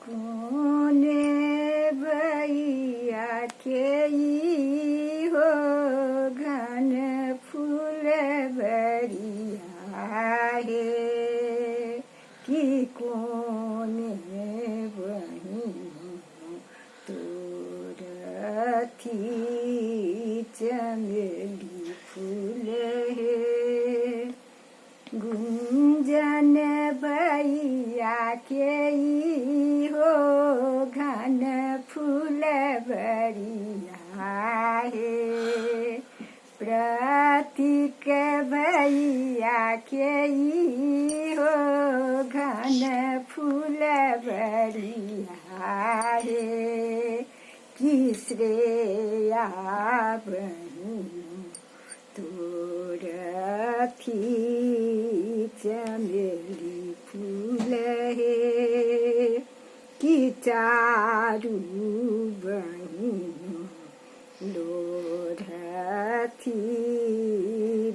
कोने भैया के ई हो घन फूल बरिया हे कि कोने बही तोर थी चमेली फूल हे गुंजन भैया के ई हो घन फूल बरिया हे प्रतीक भैया के ई हो घन फूल बरिया हे कि श्रेया बही तोर थी चमेली फूल हे कि चारू बहिन लोढ़ थी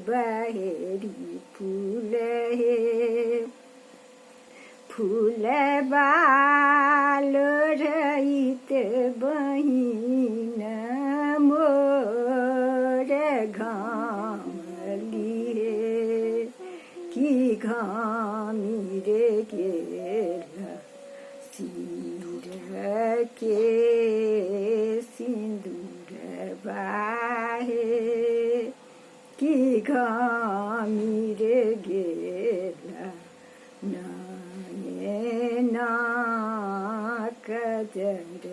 बहेरी फूल हे फूल बाल रहित बहिन मोर घामली हे कि घामी रे गेल सिर के सिंदूर बाहे कि घामी रे गेल नये नाक जर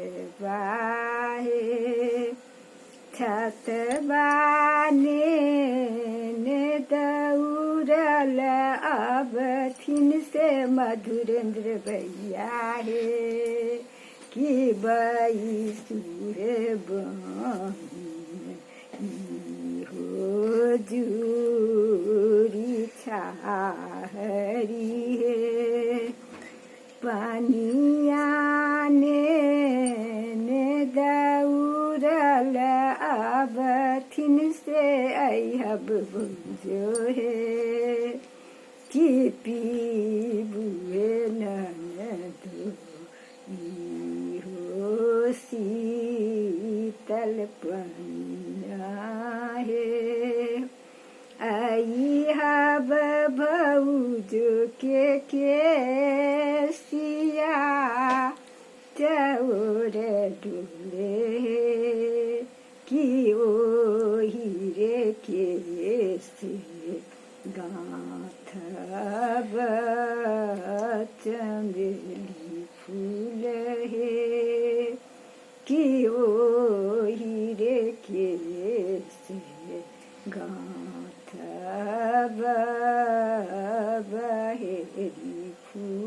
बाहे छत बाने ने दौड़ल अब थिन से मधुरेंद्र भैया हे कि बई सुर बहिन हो जूरी छाहरी हे पानिया ने दौड़ल अब थिन से अहब बुझो हे कि पीबुए ननदो ई हो शीतल पनिया हे अहब भौजो के सिया चौर डोले कि ओही रे के से गाथब चमेली फूल हे कि ओही रे के से गाथब बहेरी फूल